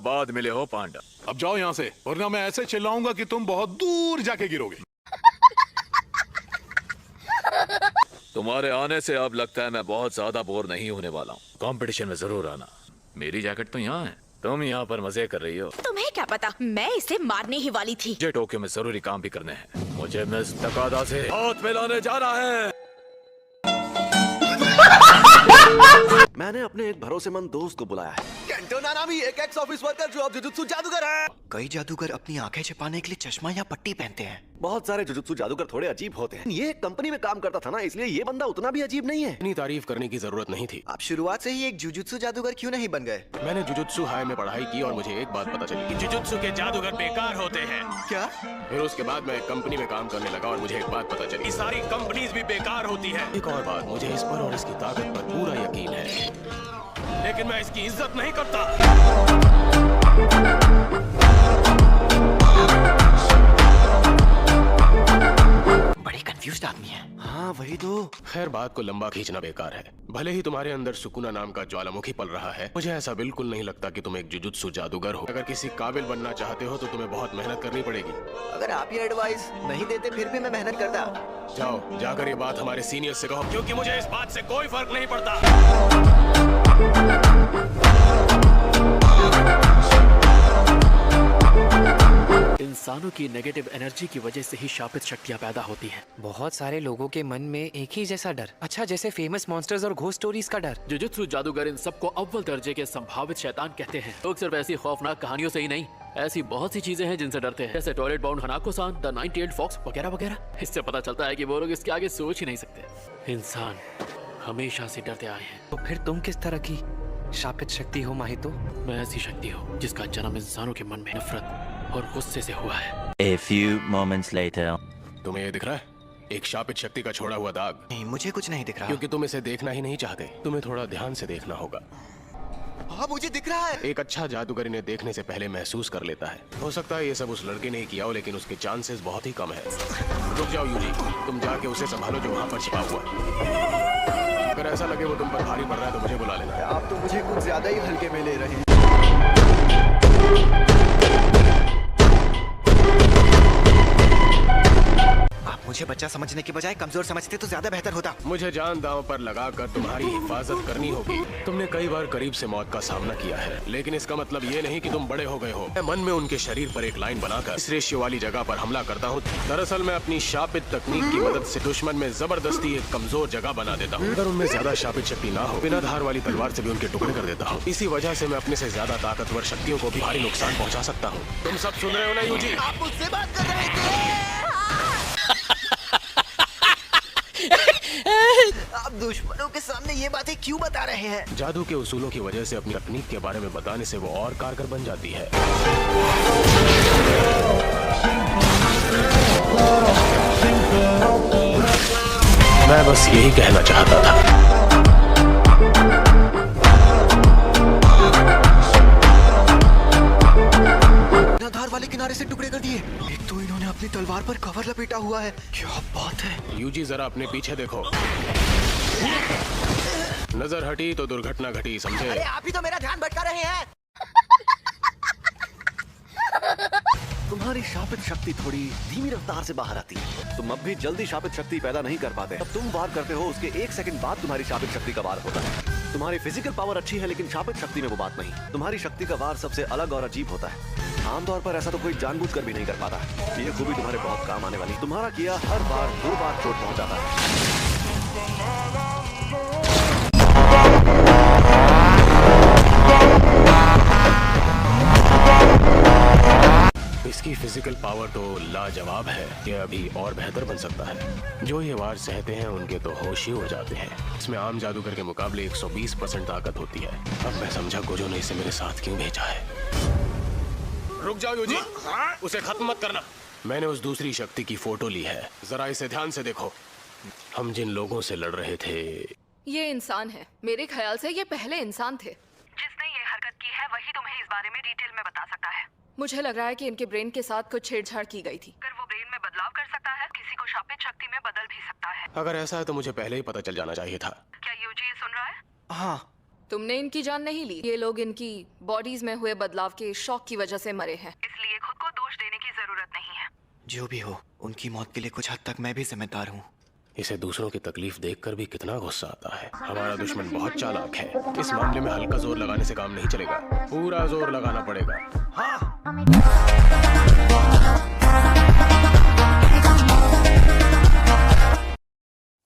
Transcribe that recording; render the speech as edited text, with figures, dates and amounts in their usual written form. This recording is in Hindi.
बाद मिले हो पांडा। अब जाओ यहाँ से, वरना मैं ऐसे चिल्लाऊंगा कि तुम बहुत दूर जाके गिरोगे। तुम्हारे आने से अब लगता है मैं बहुत ज्यादा बोर नहीं होने वाला हूँ। कंपटीशन में जरूर आना। मेरी जैकेट तो यहाँ है, तुम यहाँ पर मजे कर रही हो। तुम्हें क्या पता, मैं इसे मारने ही वाली थी। मुझे टोक्यो में जरूरी काम भी करने हैं। मुझे मिस तकादा से हाथ मिलाने जाना है। मैंने अपने एक भरोसेमंद दोस्त को बुलाया है, केंटो नानामी, एक एक्स ऑफिस वर्कर जो अब जुजुत्सु जादूगर है। कई जादूगर अपनी आंखें छिपाने के लिए चश्मा या पट्टी पहनते हैं। बहुत सारे जुजुत्सु जादूगर थोड़े अजीब होते हैं। ये एक कंपनी में काम करता था ना, इसलिए ये बंदा उतना भी अजीब नहीं है। इतनी तारीफ करने की जरूरत नहीं थी। आप शुरुआत से ही एक जुजुत्सु जादूगर क्यों नहीं बन गए? मैंने जुजुत्सु हाई में पढ़ाई की और मुझे एक बात पता चली कि जुजुत्सु के जादूगर बेकार होते हैं। क्या? फिर उसके बाद मैं एक कंपनी में काम करने लगा और मुझे एक बात पता चली, सारी कंपनीज भी बेकार होती है। एक और बात, मुझे इस पर और इसकी ताकत पर पूरा यकीन है, लेकिन मैं इसकी इज्जत नहीं करता। बड़े कंफ्यूज्ड आदमी है। हाँ वही तो। खैर, बात को लंबा खींचना बेकार है। भले ही तुम्हारे अंदर सुकुना नाम का ज्वालामुखी पल रहा है, मुझे ऐसा बिल्कुल नहीं लगता कि तुम एक जुजुत्सु जादूगर हो। अगर किसी काबिल बनना चाहते हो तो तुम्हें बहुत मेहनत करनी पड़ेगी। अगर आप ये एडवाइस नहीं देते फिर भी मैं मेहनत करता। जाओ, जाकर ये बात हमारे सीनियर से कहो, क्योंकि मुझे इस बात से कोई फर्क नहीं पड़ता। इंसानों की नेगेटिव एनर्जी की वजह से ही शापित शक्तियाँ पैदा होती हैं। बहुत सारे लोगों के मन में एक ही जैसा डर, अच्छा जैसे फेमस मॉन्स्टर्स और घोस्ट स्टोरीज का डर। जुजुत्सु जादूगर इन सबको अव्वल दर्जे के संभावित शैतान कहते हैं। लोग सिर्फ ऐसी खौफनाक कहानियों से ही नहीं, ऐसी बहुत सी चीजें हैं जिनसे डरते हैं, जैसे टॉयलेट बाउंड हनाको-सान, द 98 फॉक्स वगैरह वगैरह। इससे पता चलता है कि वो लोग इसके आगे सोच ही नहीं सकते। इंसान हमेशा से डरते आए हैं। तो फिर तुम किस तरह की शापित शक्ति हो माहितो? मैं ऐसी शक्ति हूँ जिसका जन्म इंसानों के मन में नफरत और गुस्से से हुआ है। A few moments later. तुम्हें ये दिख रहा है? एक शापित शक्ति का छोड़ा हुआ दाग। नहीं, मुझे कुछ नहीं दिख रहा। क्योंकि तुम इसे देखना ही नहीं चाहते। तुम्हें थोड़ा ध्यान से देखना होगा। हाँ, मुझे दिख रहा है। एक अच्छा जादूगर इन्हें देखने से पहले महसूस कर लेता है। हो सकता है ये सब उस लड़के ने ही किया हो, लेकिन उसके चांसेस बहुत ही कम है। रुक जाओ यूजी, तुम जाके उसे संभालो जो वहाँ पर छिपा हुआ है। अगर ऐसा लगे वो तुम पर भारी पड़ रहा है तो मुझे बुला लेना। आप तो मुझे कुछ ज्यादा ही हल्के में ले रहे हैं। मुझे बच्चा समझने के बजाय कमजोर समझते तो ज्यादा बेहतर होता। मुझे जान दांव पर लगाकर तुम्हारी हिफाजत करनी होगी। तुमने कई बार करीब से मौत का सामना किया है, लेकिन इसका मतलब ये नहीं कि तुम बड़े हो गए हो। मैं मन में उनके शरीर पर एक लाइन बनाकर इस रेशियो वाली जगह पर हमला करता हूँ। दरअसल मैं अपनी शापित तकनीक की मदद से दुश्मन में जबरदस्ती एक कमजोर जगह बना देता हूँ। अगर उनमें ज्यादा शापित शक्ति ना हो, बिना धार वाली तलवार से भी उनके टुकड़े कर देता हूँ। इसी वजह से मैं अपने से ज्यादा ताकतवर शक्तियों को भी भारी नुकसान पहुँचा सकता हूँ। तुम सब सुन रहे हो ना यूजी? आप मुझसे बात कर रहे थे। आप दुश्मनों के सामने ये बातें क्यों बता रहे हैं? जादू के उसूलों की वजह से अपनी तकनीक के बारे में बताने से वो और कारगर बन जाती है। मैं बस यही कहना चाहता था। धार वाले किनारे से टुकड़े कर दिए। एक तो इन्होंने अपनी तलवार पर कवर लपेटा हुआ है। क्या बात है? यूजी जरा अपने पीछे देखो। नजर हटी तो दुर्घटना घटी, समझे? अरे आप ही तो मेरा ध्यान भटका रहे हैं। तुम्हारी शापित शक्ति थोड़ी धीमी रफ्तार से बाहर आती है। तुम अब भी जल्दी शापित शक्ति पैदा नहीं कर पाते। जब तुम वार करते हो उसके 1 सेकंड बाद तुम्हारी शापित शक्ति का वार होता है। तुम्हारी फिजिकल पावर अच्छी है, लेकिन शापित शक्ति में वो बात नहीं। तुम्हारी शक्ति का वार सबसे अलग और अजीब होता है। आमतौर पर ऐसा तो कोई जानबूझकर भी नहीं कर पाता। ये खूबी तुम्हारे बहुत काम आने वाली। तुम्हारा किया हर बार 2 बार चोट पहुंचाता है। इसकी फिजिकल पावर तो लाजवाब है। ये अभी और बेहतर बन सकता है। जो ये वार सहते हैं उनके तो होश ही हो जाते हैं। इसमें आम जादूगर के मुकाबले 120% ताकत होती है। अब मैं समझा गोजो ने इसे मेरे साथ क्यों भेजा है। रुक जाओ यूजी, उसे खत्म मत करना। मैंने उस दूसरी शक्ति की फोटो ली है, जरा इसे ध्यान से देखो। हम जिन लोगों से लड़ रहे थे, ये इंसान है। मेरे ख्याल से ये पहले इंसान थे। जिसने ये हरकत की है वही तुम्हें इस बारे में डिटेल में बता सकता है। मुझे लग रहा है कि इनके ब्रेन के साथ कुछ छेड़छाड़ की गई थी। अगर वो ब्रेन में बदलाव कर सकता है, किसी को शापित शक्ति में बदल भी सकता है। अगर ऐसा है तो मुझे पहले ही पता चल जाना चाहिए था। क्या यूजी ये सुन रहा है? हाँ, तुमने इनकी जान नहीं ली। ये लोग इनकी बॉडीज में हुए बदलाव के शॉक की वजह से मरे हैं। इसलिए खुद को दोष देने की जरूरत नहीं है। जो भी हो, उनकी मौत के लिए कुछ हद तक मैं भी जिम्मेदार हूँ। इसे दूसरों की तकलीफ देखकर भी कितना गुस्सा आता है। हमारा दुश्मन बहुत चालाक है। इस मामले में हल्का जोर लगाने से काम नहीं चलेगा, पूरा जोर लगाना पड़ेगा। हाँ।